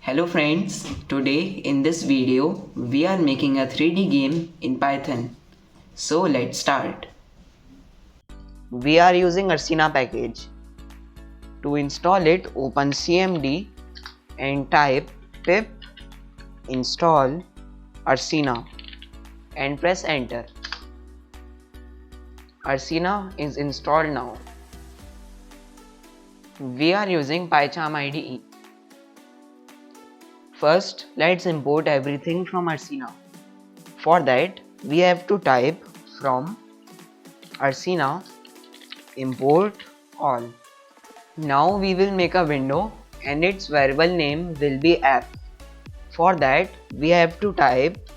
Hello friends, today in this video we are making a 3D game in Python. So let's start. We are using Ursina package. To install it, open cmd and type pip install Ursina and press enter. Ursina is installed now. We are using PyCharm IDE. First, let's import everything from Ursina. For that, we have to type from Ursina import all. Now we will make a window and its variable name will be app. For that, we have to type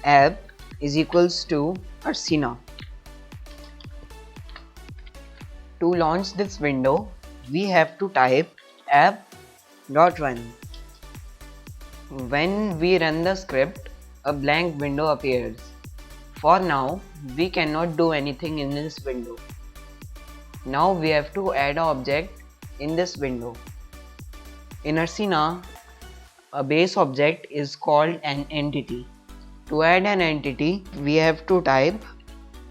app is equals to Ursina. To launch this window, we have to type app.run. When we run the script, a blank window appears. For now, we cannot do anything in this window. Now we have to add an object in this window. In Ursina, a base object is called an entity. To add an entity, we have to type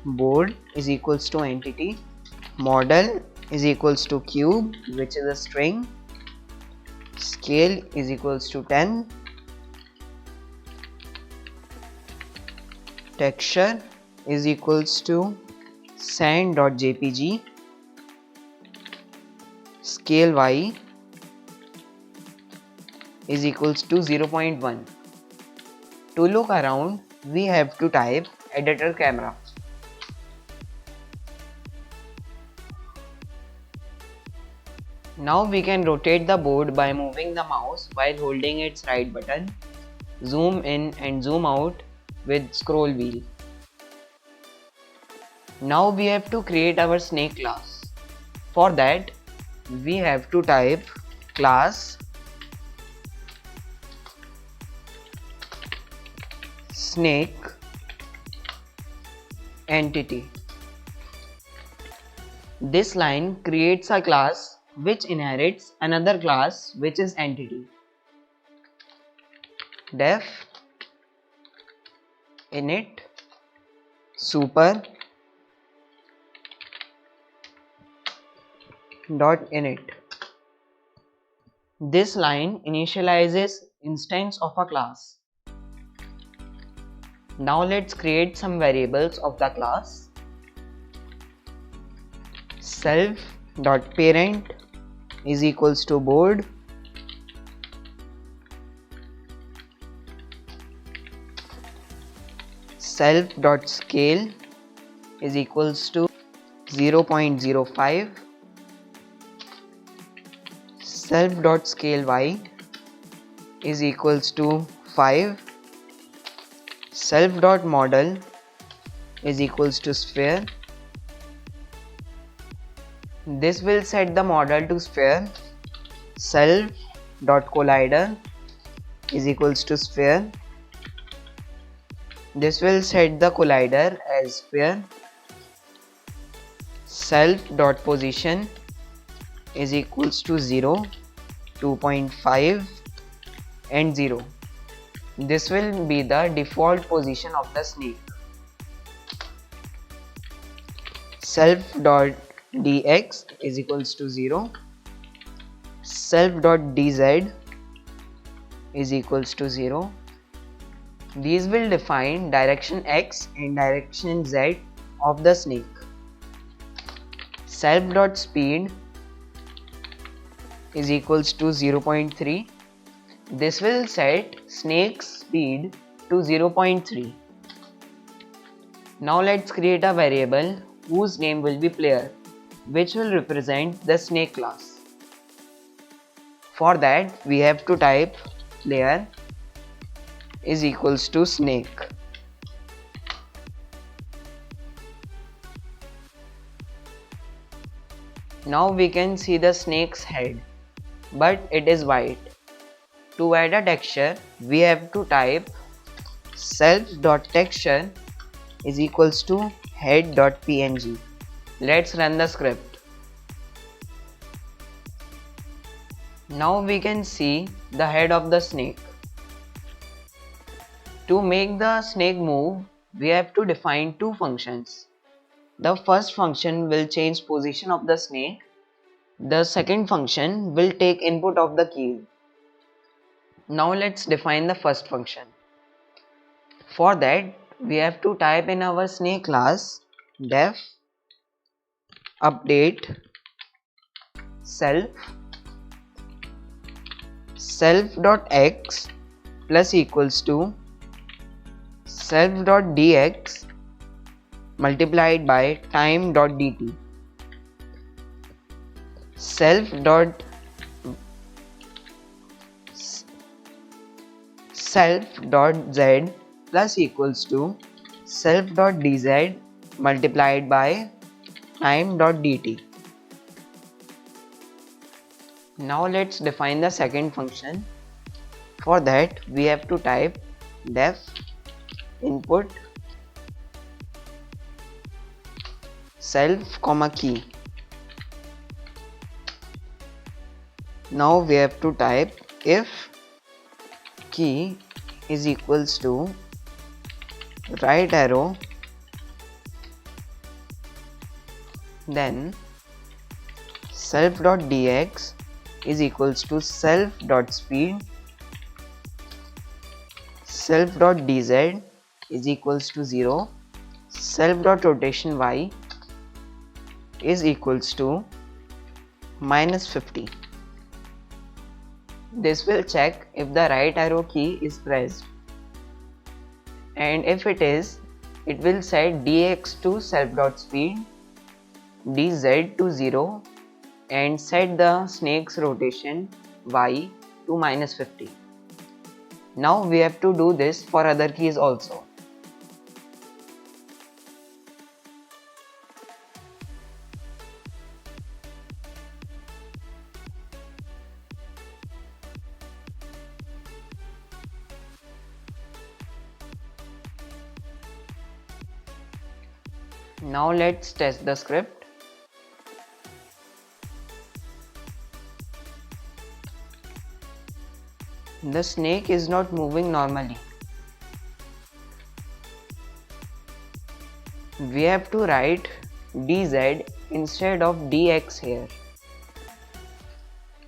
board is equals to entity, model is equals to cube, which is a string, scale is equals to 10, texture is equals to sand.jpg, scale y is equals to 0.1. To look around, we have to type editor camera. Now we can rotate the board by moving the mouse while holding its right button, zoom in and zoom out with scroll wheel. Now we have to create our snake class. For that, we have to type class snake entity. This line creates a class which inherits another class which is entity. Def init super dot init. This line initializes instance of a class. Now let's create some variables of the class. Self dot parent is equals to board, self dot scale is equals to 0.05, self dot scale y is equals to 5, self dot model is equals to sphere. This will set the model to sphere. Self dot collider is equals to sphere. This will set the collider as sphere. Self dot position is equals to 0, 2.5 and 0. This will be the default position of the snake. Self dot dx is equals to 0, self dot dz is equals to 0. These will define direction x and direction z of the snake. Self dot speed is equals to 0.3. This will set snake's speed to 0.3. Now let's create a variable whose name will be player, which will represent the snake class. For that, we have to type player is equals to snake. Now we can see the snake's head, but it is white. To add a texture, we have to type self.texture is equals to head.png. Let's run the script. Now we can see the head of the snake. To make the snake move, we have to define two functions. The first function will change position of the snake. The second function will take input of the keys. Now let's define the first function. For that, we have to type in our snake class def update self.x plus equals to self.dx multiplied by time.dt. self.z plus equals to self.dz multiplied by time.dt. Now let's define the second function. For that, we have to type def input self comma key. Now we have to type if key is equals to right arrow, then self.dx is equals to self.speed, self.dz is equals to 0, self.rotation y is equals to minus 50. This will check if the right arrow key is pressed, and if it is, it will set dx to self.speed, dz to 0 and set the snake's rotation y to minus 50. Now we have to do this for other keys also. Now let's test the script. The snake is not moving normally. We have to write dz instead of dx here.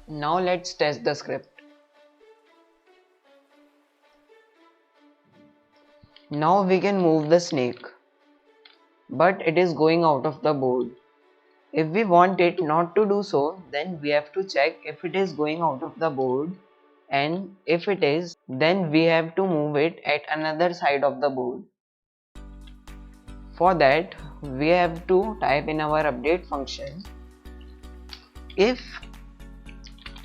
Now let's test the script. Now we can move the snake, but it is going out of the board. If we want it not to do so, then we have to check if it is going out of the board, and if it is, then we have to move it at another side of the board. For that, we have to type in our update function if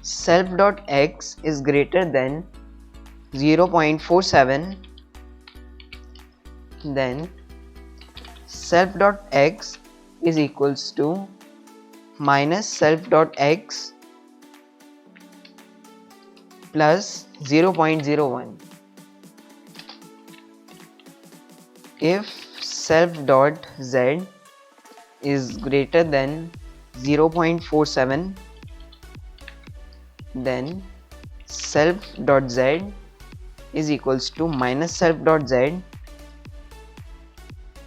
self.x is greater than 0.47, then self.x is equals to minus self.x plus 0.01. If self.z is greater than 0.47, then self.z is equals to minus self.z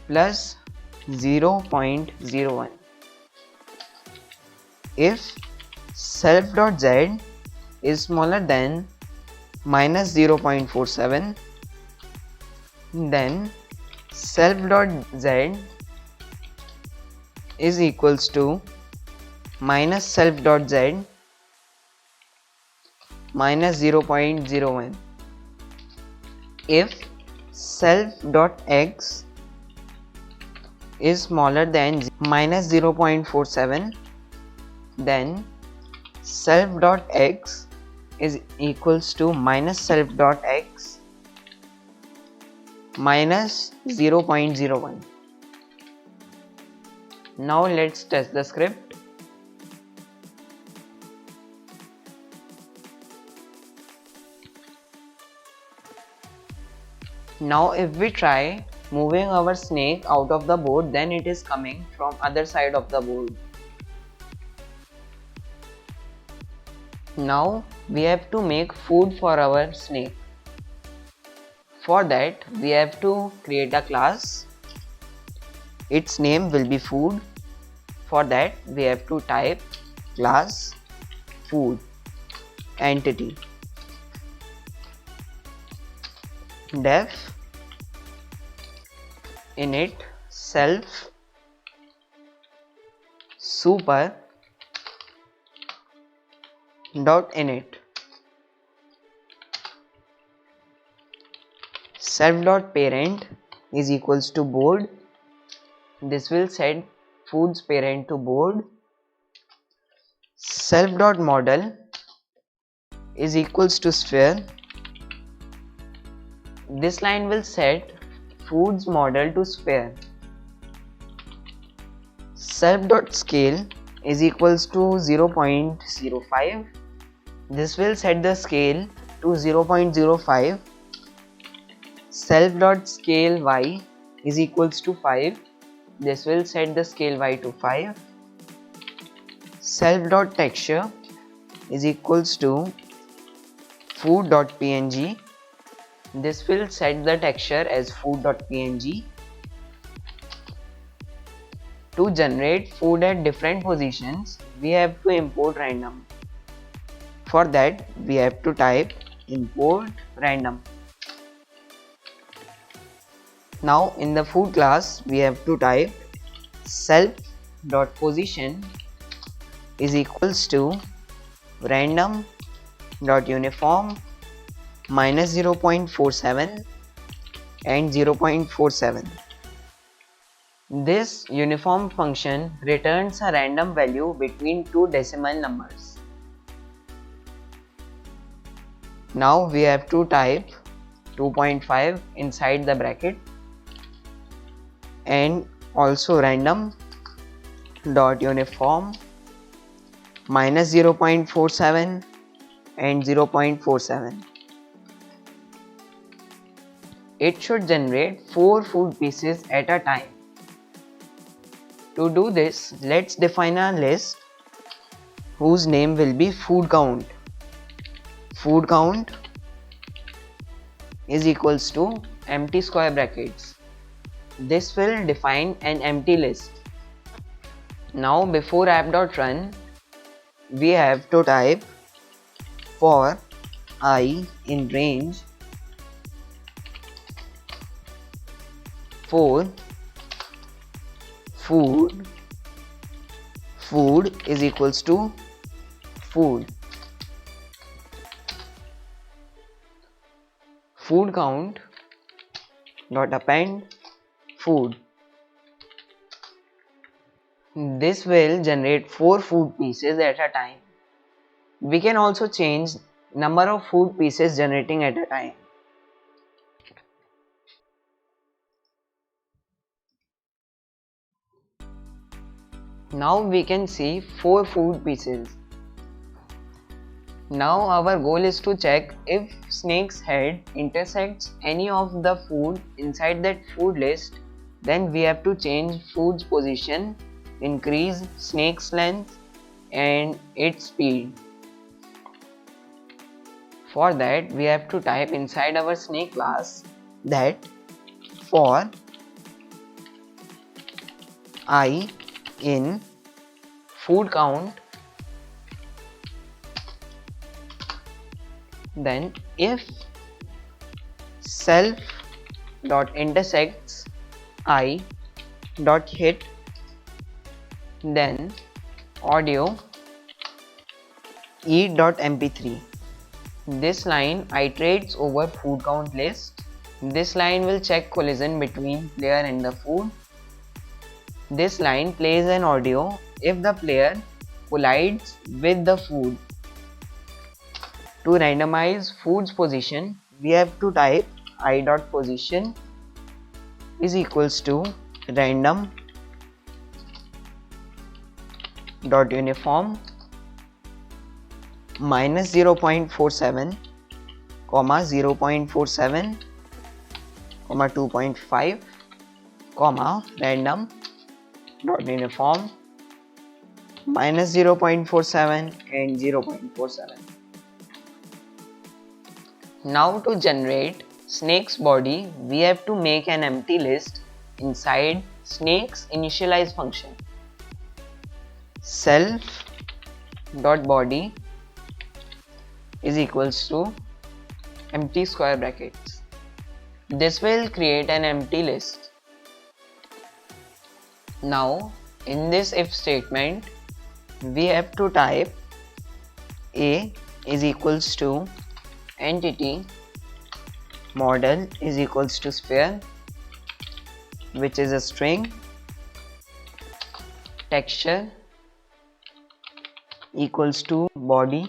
plus 0.01. If self.z is smaller than minus 0.47, then self.z is equals to minus self.z minus 0.01. If self.x is smaller than minus 0.47, then self.x is equals to minus self.x minus 0.01. Now let's test the script. Now if we try moving our snake out of the board, then it is coming from other side of the board. Now we have to make food for our snake. For that we have to create a class. Its name will be food. For that we have to type class food entity def init self super dot init self dot parent is equals to board. This will set food's parent to board. Self dot model is equals to sphere. This line will set food's model to sphere. Self dot scale is equals to 0.05. This will set the scale to 0.05. Self dot scale y is equals to 5. This will set the scale y to 5. Self dot texture is equals to food.png. This will set the texture as food.png. To generate food at different positions, we have to import random. For that, we have to type import random. Now in the food class, we have to type self.position is equals to random.uniform minus 0.47 and 0.47. This uniform function returns a random value between two decimal numbers. Now we have to type 2.5 inside the bracket and also random dot uniform minus 0.47 and 0.47. It should generate 4 food pieces at a time. To do this, let's define a list whose name will be food count. Food count is equals to empty square brackets. This will define an empty list. Now before app.run, we have to type for I in range 4 food is equals to food count dot append food. This will generate 4 food pieces at a time. We can also change number of food pieces generating at a time. Now we can see 4 food pieces. Now our goal is to check if snake's head intersects any of the food inside that food list, then we have to change food's position, increase snake's length and its speed. For that we have to type inside our snake class that for I in food count, then if self dot intersects I dot hit, then audio e dot mp3. This line iterates over food count list. This line will check collision between player and the food. This line plays an audio if the player collides with the food. To randomize food's position, we have to type I.position is equals to random dot uniform minus 0.47 comma 0.47 comma 2.5 comma random dot uniform minus 0.47 and 0.47. Now to generate snake's body, we have to make an empty list inside snake's initialize function. Self dot body is equals to empty square brackets. This will create an empty list. Now in this if statement, we have to type A is equals to entity model is equals to sphere, which is a string, texture equals to body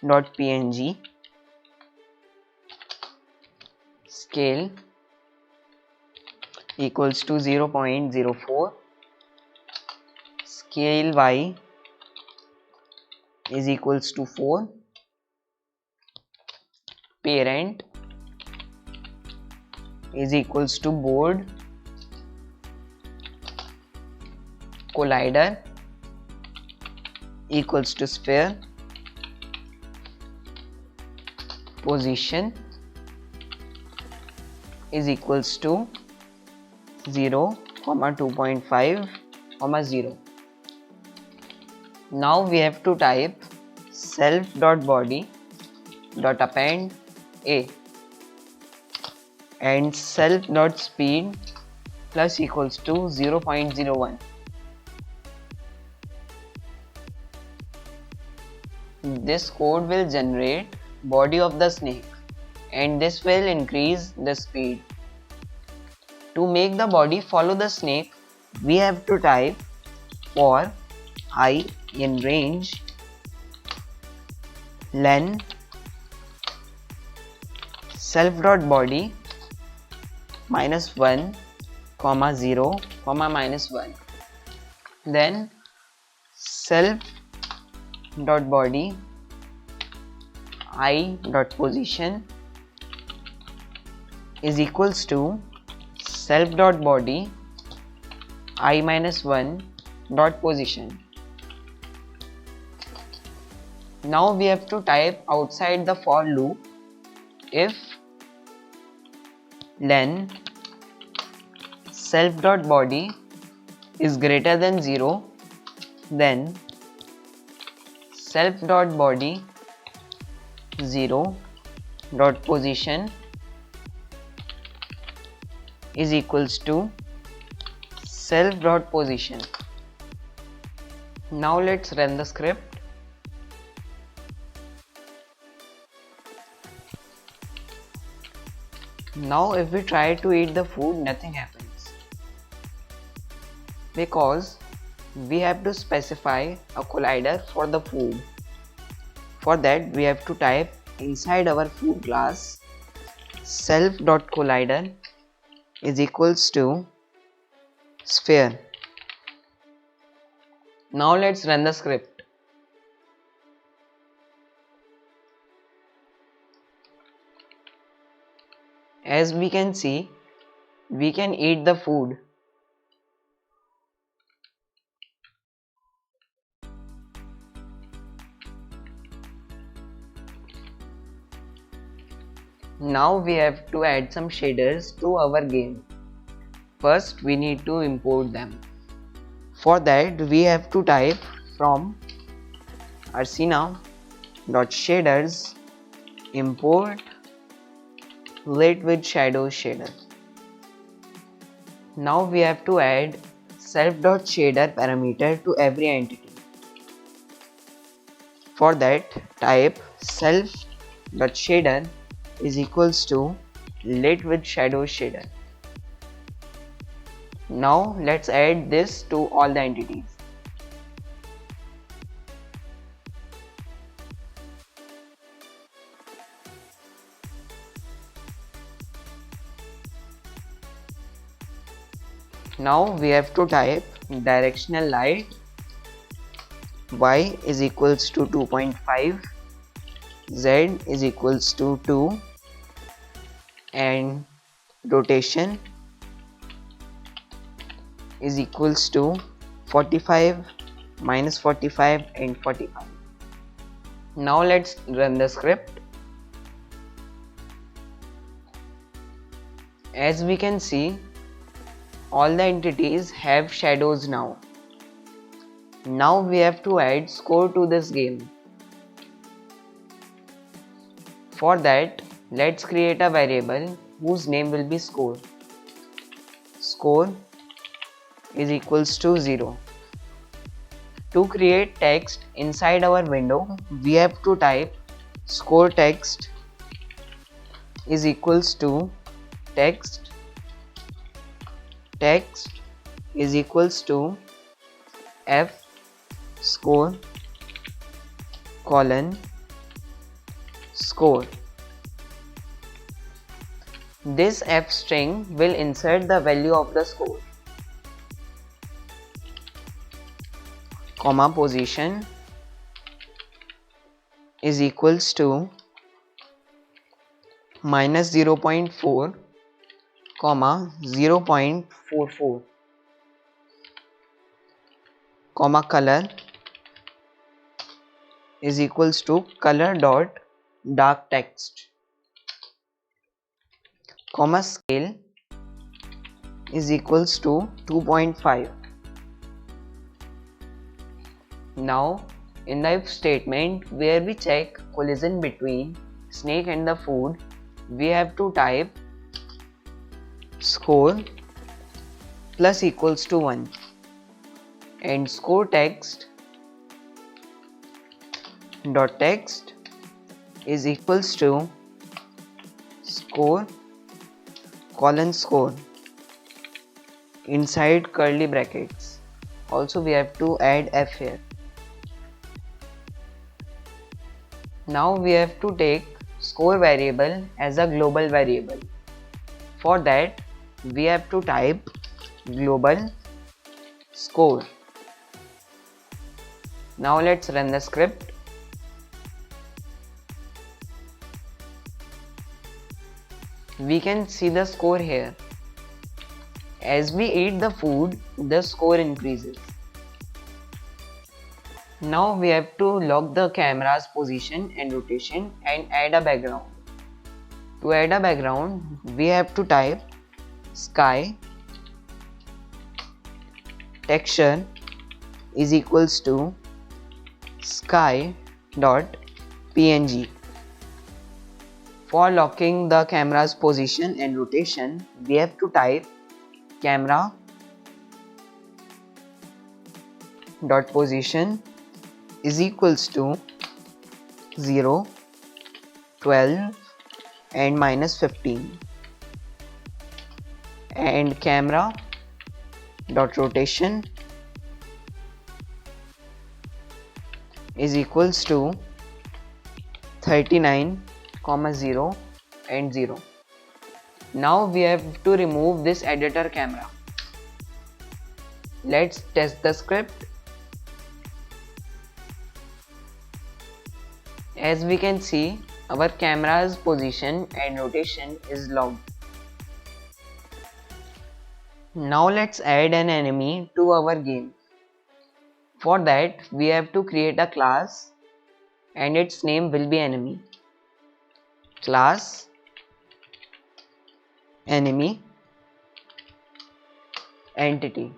dot png, scale equals to 0.04, scale y is equals to 4, parent is equals to board, collider equals to sphere, position is equals to 0, 2.5, 0. Now we have to type self.body dot append A and self.speed plus equals to 0.01. This code will generate body of the snake and this will increase the speed. To make the body follow the snake, we have to type for I in range len self.body -1, 0, -1. Then self.body I.position is equals to self.body I-1 dot position. Now we have to type outside the for loop if len self.body is greater than 0, then self.body 0 dot position is equals to self.position. Now let's run the script. Now if we try to eat the food, nothing happens because we have to specify a collider for the food. For that we have to type inside our food class self.collider is equals to sphere. Now let's run the script. As we can see, we can eat the food. Now we have to add some shaders to our game. First we need to import them. For that we have to type from Ursina.shaders import lit with shadow shader. Now we have to add self.shader parameter to every entity. For that type self.shader is equals to lit with shadow shader. Now let's add this to all the entities. Now we have to type directional light y is equals to 2.5, z is equals to 2 and rotation is equals to 45 minus 45 and 45. Now let's run the script. As we can see, all the entities have shadows now. Now we have to add score to this game. For that, let's create a variable whose name will be score. Score is equals to 0. To create text inside our window, we have to type score text is equals to text is equals to f score colon score. This f string will insert the value of the score, comma position is equals to minus 0.4 comma 0.44 comma color is equals to color dot dark text, comma scale is equals to 2.5. Now in the if statement where we check collision between snake and the food, we have to type score plus equals to 1 and score text dot text is equals to score colon score inside curly brackets. Also we have to add f here. Now we have to take score variable as a global variable. For that we have to type global score. Now let's run the script. We can see the score here. As we eat the food, the score increases. Now we have to lock the camera's position and rotation and add a background. To add a background, we have to type sky texture is equals to sky dot png. For locking the camera's position and rotation, we have to type camera dot position is equals to 0, 12 and minus 15 and camera dot rotation is equals to 39, 0 and 0. Now we have to remove this editor camera. Let's test the script. As we can see, our camera's position and rotation is locked. Now let's add an enemy to our game. For that we have to create a class and its name will be enemy. Class enemy entity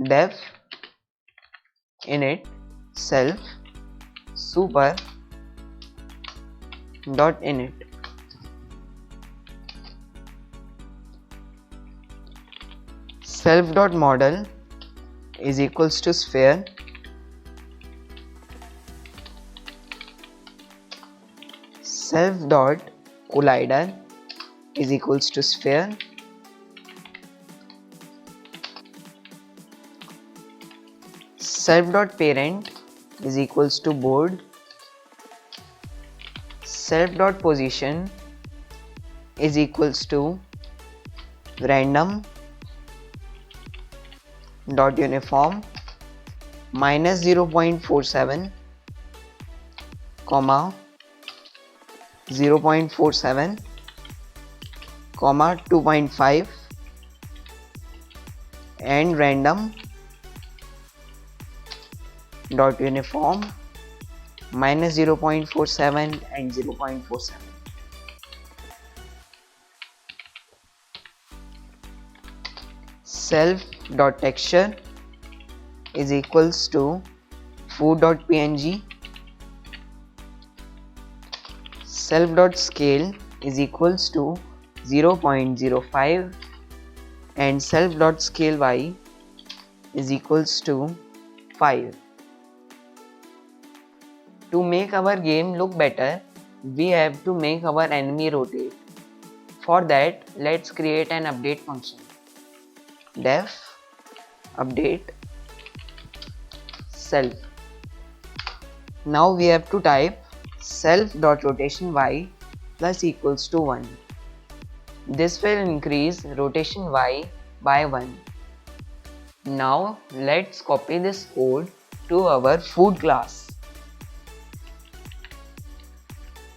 def init self super dot init. Self dot model is equals to sphere. Self dot collider is equals to sphere. Self dot parent is equals to board. Self dot position is equals to random dot uniform minus 0.47 comma 0.47 comma 2.5 and random dot uniform minus 0.47 and 0.47. Self dot texture is equals to food.png. Self dot scale is equals to 0.05 and self dot scale y is equals to 5. To make our game look better, we have to make our enemy rotate. For that, let's create an update function. Def update self. Now we have to type self.rotation y plus equals to 1. This will increase rotation y by 1. Now let's copy this code to our food class.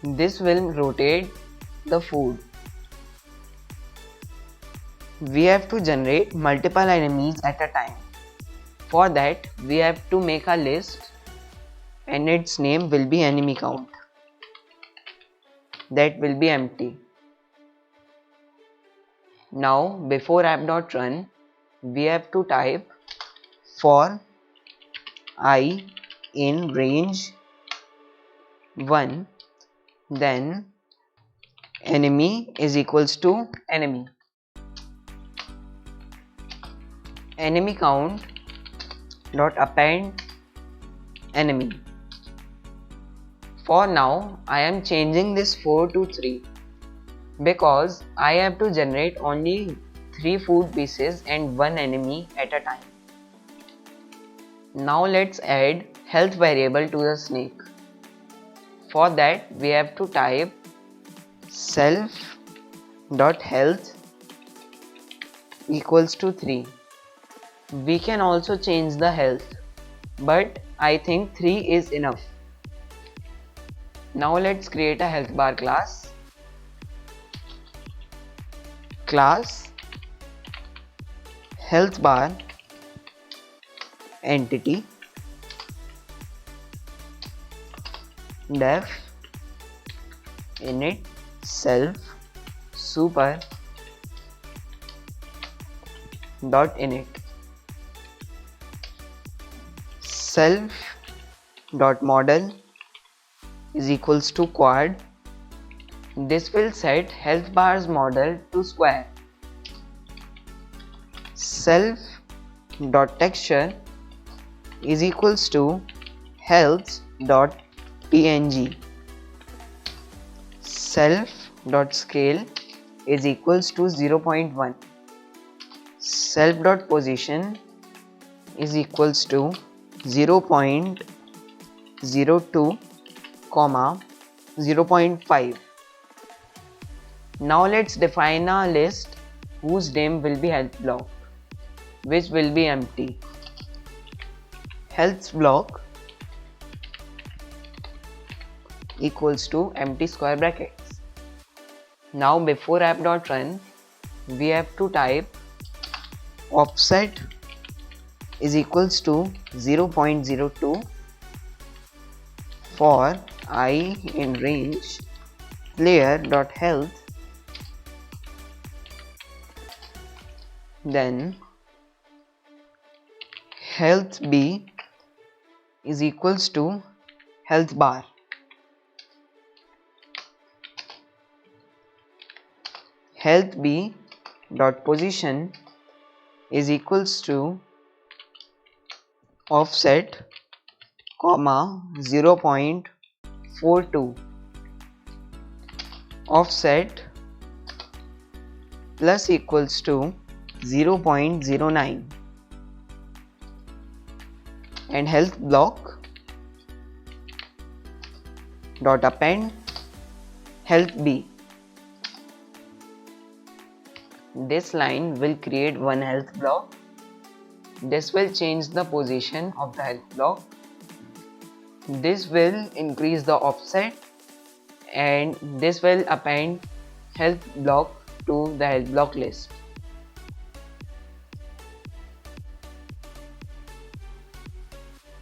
This will rotate the food. We have to generate multiple enemies at a time. For that, we have to make a list and its name will be enemy count. That will be empty. Now before app.run, we have to type for I in range 1, then enemy is equals to enemy. Enemy count dot append enemy. For now, I am changing this 4 to 3 because I have to generate only 3 food pieces and 1 enemy at a time. Now let's add health variable to the snake. For that, we have to type self.health equals to 3. We can also change the health, but I think 3 is enough. Now let's create a health bar class. Class health bar entity def init self super dot init self dot model is equals to quad. This will set health bar's model to square. Self dot texture is equals to health dot png. Self dot scale is equals to 0.1. Self dot position is equals to 0.02 comma 0.5. Now let's define a list whose name will be health block, which will be empty. Health block equals to empty square brackets. Now before app.run, we have to type offset is equals to 0.02 for I in range player.health, then health b is equals to health bar. Health b dot position is equals to offset comma 0.42. Offset plus equals to 0.09 and health block dot append health b. This line will create one health block. This will change the position of the health block. This will increase the offset and this will append health block to the health block list.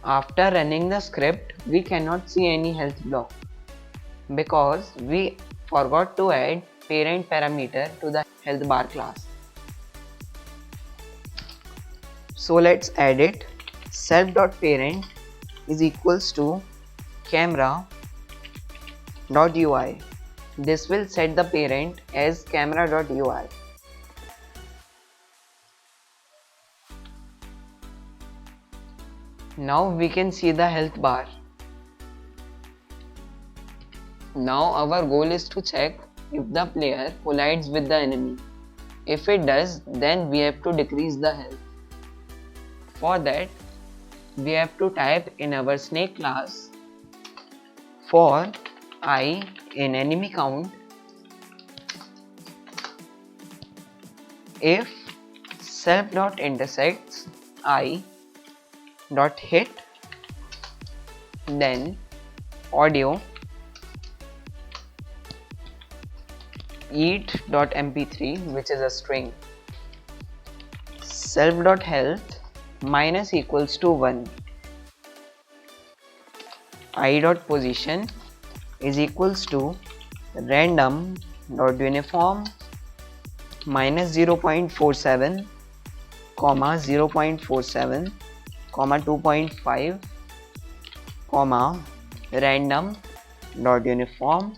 After running the script, we cannot see any health block because we forgot to add parent parameter to the health bar class. So let's add it. Self.parent is equals to camera.ui. This will set the parent as camera.ui. Now we can see the health bar. Now our goal is to check if the player collides with the enemy. If it does, then we have to decrease the health. For that, we have to type in our snake class for I in enemy count if self.intersects I dot hit, then audio eat.mp3, which is a string, self.health minus equals to 1, I.position is equals to random.uniform minus 0.47, 0.47, 2.5, random.uniform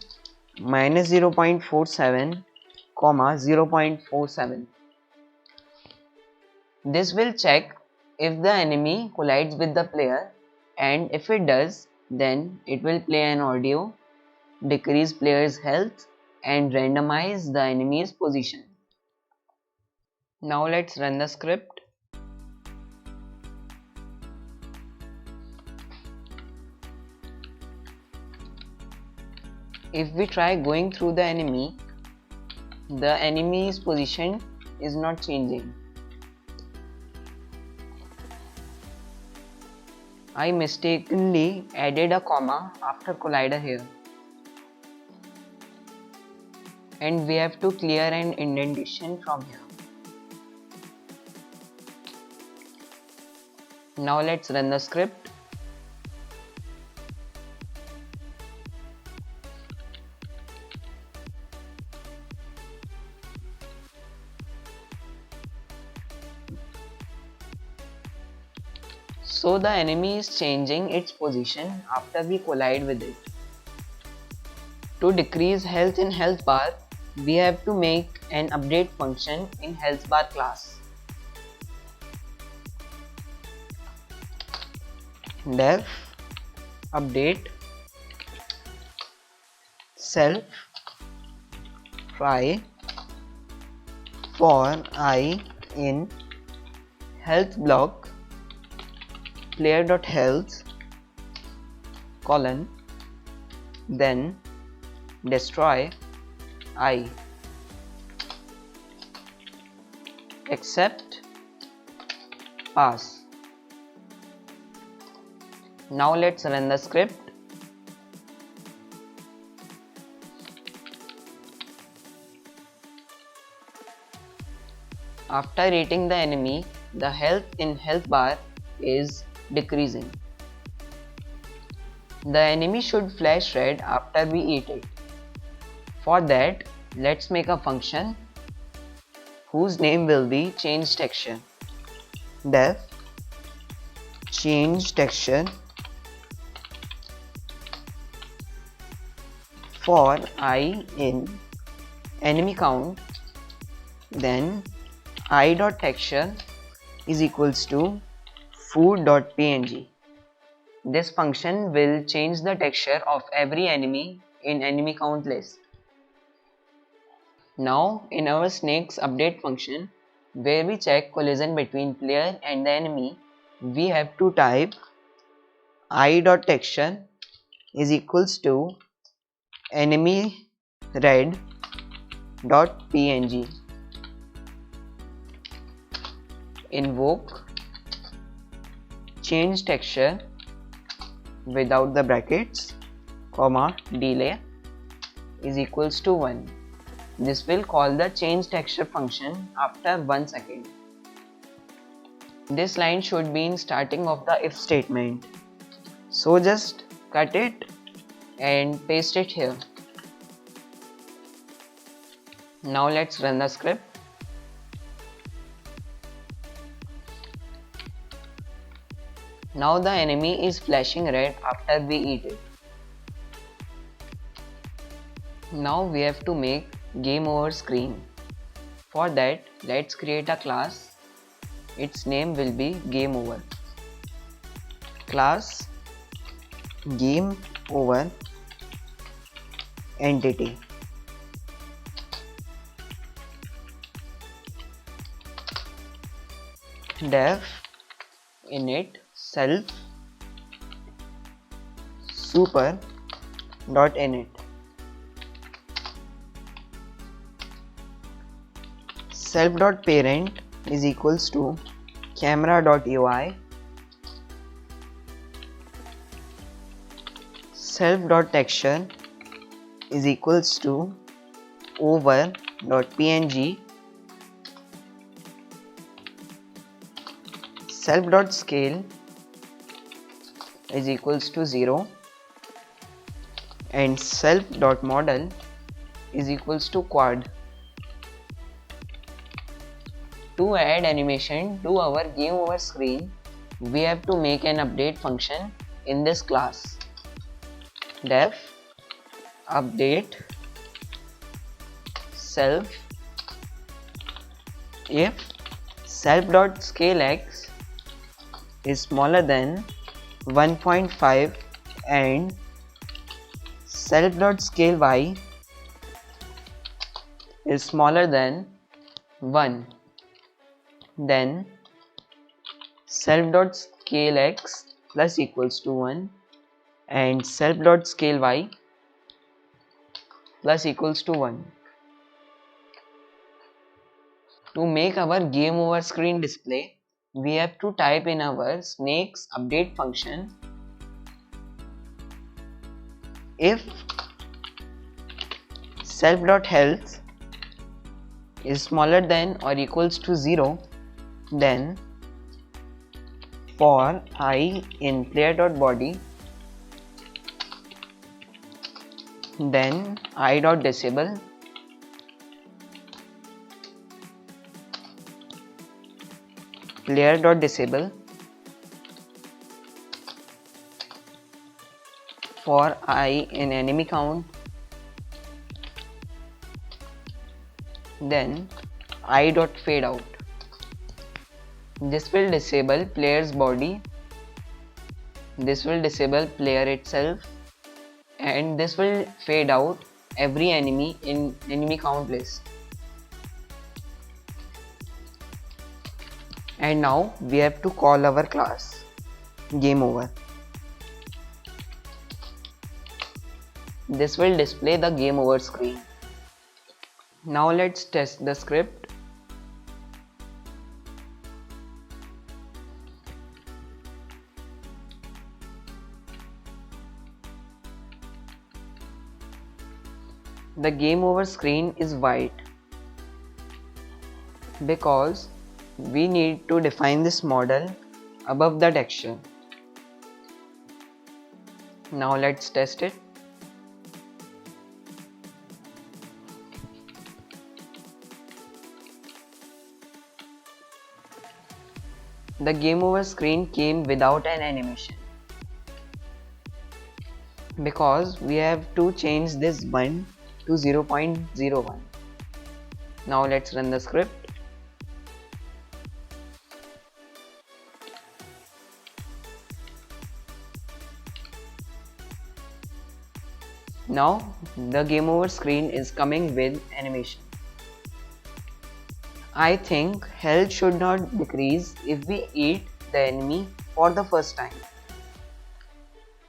minus 0.47, 0.47. This will check if the enemy collides with the player, and if it does, then it will play an audio, decrease player's health, and randomize the enemy's position. Now let's run the script. If we try going through the enemy's position is not changing. I mistakenly added a comma after collider here, and we have to clear an indentation from here. Now let's run the script. So the enemy is changing its position after we collide with it. To decrease health in health bar, we have to make an update function in health bar class. Def update self try for I in health block player.health colon, then destroy I except pass. Now let's run the script. After eating the enemy, the health in health bar is decreasing. The enemy should flash red after we eat it. For that, let's make a function whose name will be change texture. Def change texture for I in enemy count, then I.texture is equals to food.png. This function will change the texture of every enemy in enemy count list. Now in our snake's update function, where we check collision between player and the enemy, we have to type I.texture is equals to enemy red.png. Invoke change texture without the brackets, delay is equals to 1. This will call the change texture function after 1 second. This line should be in starting of the if statement. So just cut it and paste it here. Now let's run the script. Now the enemy is flashing red after we eat it. Now we have to make game over screen. For that, let's create a class. Its name will be game over. Class game over entity. Def init self super dot init. Self dot parent is equals to camera dot UI. Self dot texture is equals to over dot png. Self dot scale is equals to 0 and self dot model is equals to quad. To add animation to our game over screen, we have to make an update function in this class. Def update self if self.scalex is smaller than 1.5 and self.scaley is smaller than 1, then self.scalex plus equals to 1 and self.scaley plus equals to 1. To make our game over screen display, we have to type in our snake's update function if self.health is smaller than or equals to 0, then for I in player.body, then I.disable player.disable for I in enemy count, then I.fade out. This will disable player's body, this will disable player itself, and this will fade out every enemy in enemy count list. And now we have to call our class game over. This will display the game over screen. Now let's test the script. The game over screen is white because we need to define this model above the texture. Now let's test it. The game over screen came without an animation because we have to change this 1 to 0.01. Now let's run the script. Now the game over screen is coming with animation. I think health should not decrease if we eat the enemy for the first time.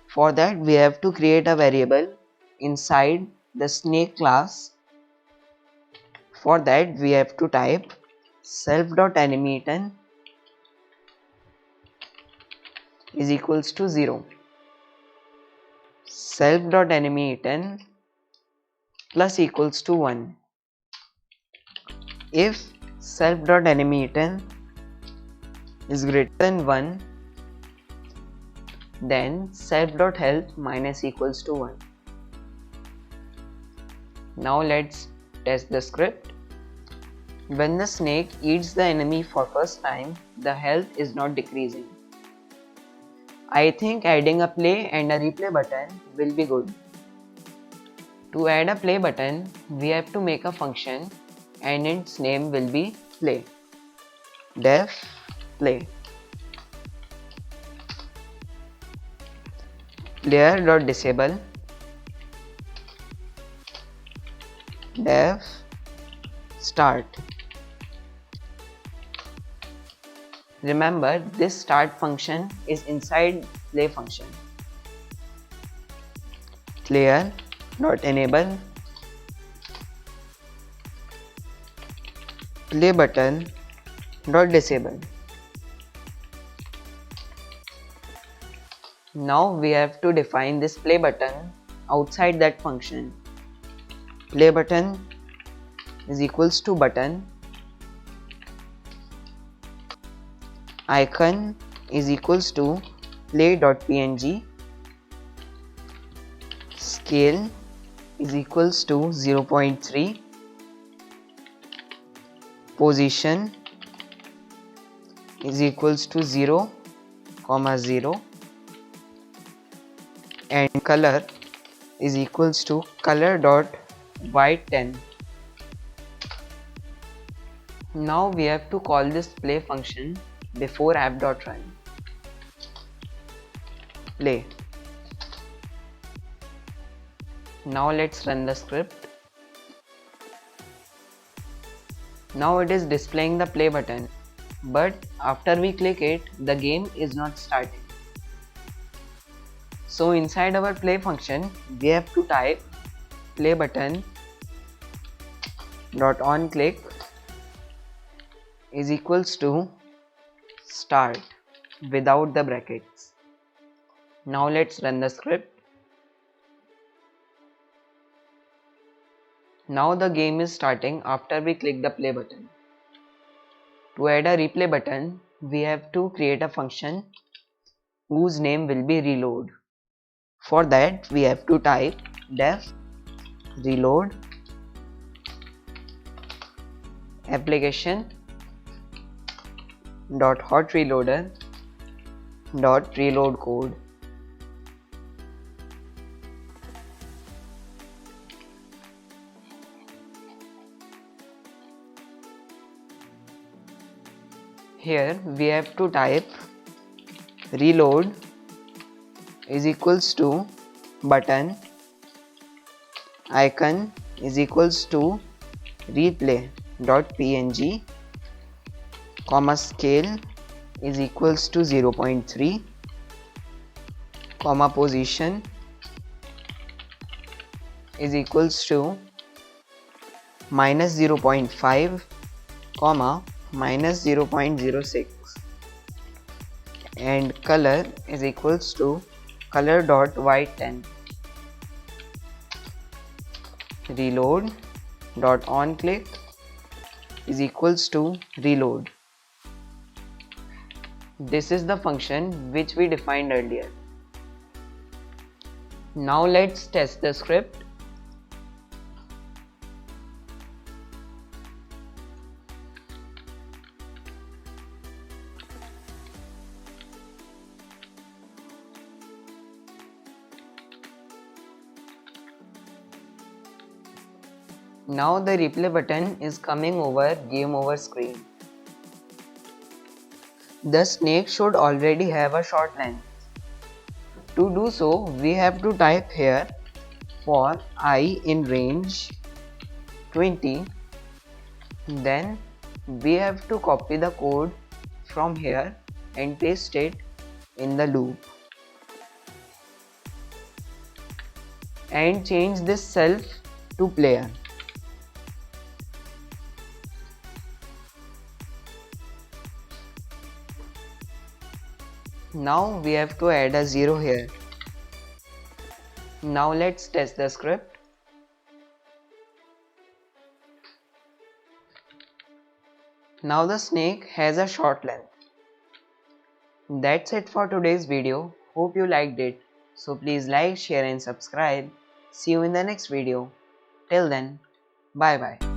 For that we have to create a variable inside the snake class. For that we have to type self.animeaten is equals to 0. Self.animeaten plus equals to 1. If self.animeaten is greater than 1, Then self.health minus equals to 1. Now let's test the script. When the snake eats the enemy for first time, the health is not decreasing. I think adding a play and a replay button will be good. To add a play button, we have to make a function and its name will be play. Def play. Player.disable def start. Remember, this start function is inside play function. Player.enable play button.disable. Now we have to define this play button outside that function. Play button is equals to button, icon is equals to play.png, scale is equals to 0.3, position is equals to 0, 0, and color is equals to color.white10. Now we have to call this play function before app.run. Play. Now let's run the script. Now it is displaying the play button, but after we click it, the game is not starting. So inside our play function, we have to type play button dot on click is equals to start without the brackets. Now let's run the script. Now the game is starting after we click the play button. To add a replay button, we have to create a function whose name will be reload. For that, we have to type def reload application dot hot reloader dot reload code. Here we have to type reload is equals to button, icon is equals to replay.png, comma scale is equals to 0.3, comma position is equals to minus 0.5, comma minus 0.06, and color is equals to color.white10. Reload dot on click is equals to reload. This is the function which we defined earlier. Now let's test the script. Now the replay button is coming over game over screen. The snake should already have a short length. To do so, we have to type here for I in range 20. Then we have to copy the code from here and paste it in the loop. And change this self to player. Now we have to add a 0 here. Now let's test the script. Now the snake has a short length. That's it for today's video. Hope you liked it. So please like, share and subscribe. See you in the next video. Till then, bye bye.